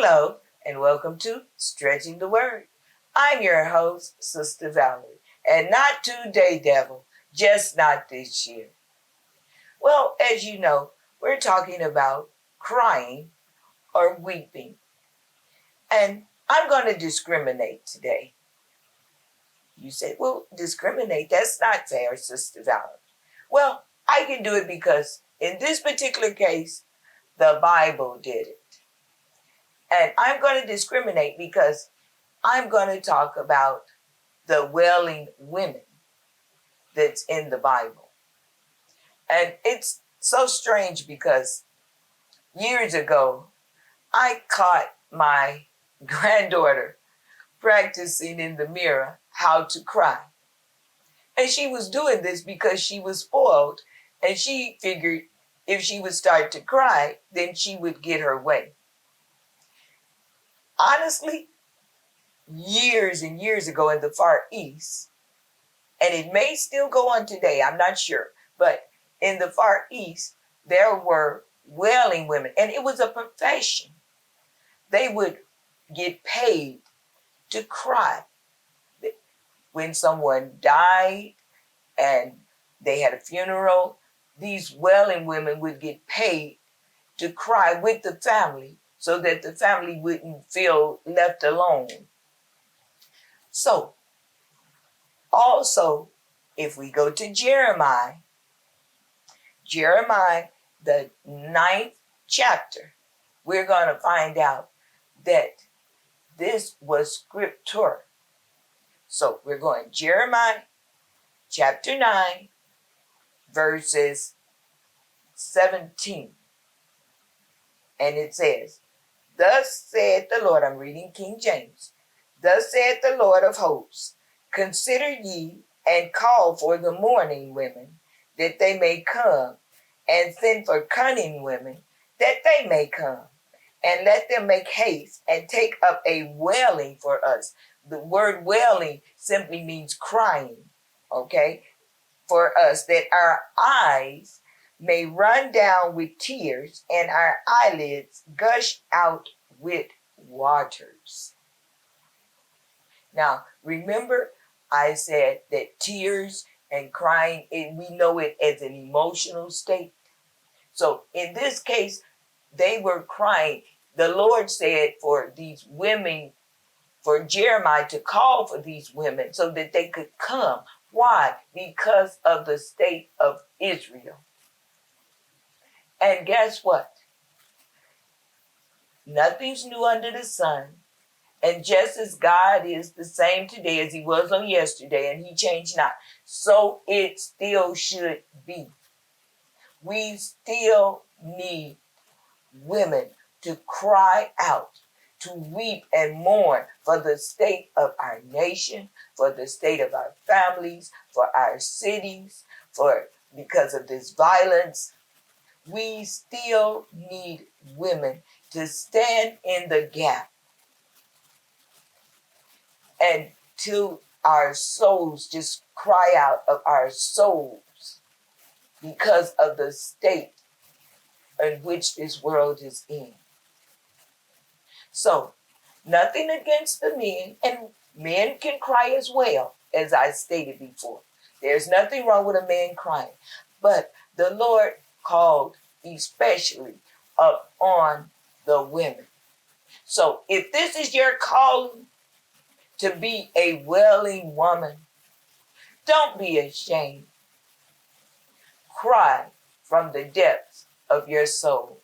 Hello, and welcome to Stretching the Word. I'm your host, Sister Valerie, and not today, devil, just not this year. Well, as you know, we're talking about crying or weeping, and I'm going to discriminate today. You say, well, discriminate, that's not fair, Sister Valerie. Well, I can do it because in this particular case, the Bible did it. And I'm going to discriminate because I'm going to talk about the wailing women that's in the Bible. And it's so strange because years ago, I caught my granddaughter practicing in the mirror how to cry. And she was doing this because she was spoiled, and she figured if she would start to cry, then she would get her way. Honestly, years and years ago in the Far East, and it may still go on today, I'm not sure, but in the Far East, there were wailing women, and it was a profession. They would get paid to cry. When someone died and they had a funeral, these wailing women would get paid to cry with the family so that the family wouldn't feel left alone. So, also, if we go to Jeremiah, the 9th chapter, we're going to find out that this was scripture. So we're going Jeremiah chapter 9, verses 17. And it says, "Thus saith the Lord," I'm reading King James, "Thus saith the Lord of hosts, consider ye and call for the mourning women, that they may come, and send for cunning women, that they may come, and let them make haste and take up a wailing for us." The word wailing simply means crying, okay? "For us, that our eyes may run down with tears, and our eyelids gush out with waters." Now, remember, I said that tears and crying, we know it as an emotional state. So in this case, they were crying. The Lord said for these women, for Jeremiah to call for these women so that they could come. Why? Because of the state of Israel. And guess what? Nothing's new under the sun. And just as God is the same today as he was on yesterday, and he changed not, so it still should be. We still need women to cry out, to weep and mourn for the state of our nation, for the state of our families, for our cities, because of this violence. We still need women to stand in the gap and till our souls just cry out of our souls because of the state in which this world is in. So, nothing against the men, and men can cry as well, as I stated before. There's nothing wrong with a man crying. But the Lord called especially up on the women. So if this is your calling to be a wailing woman, don't be ashamed. Cry from the depths of your soul.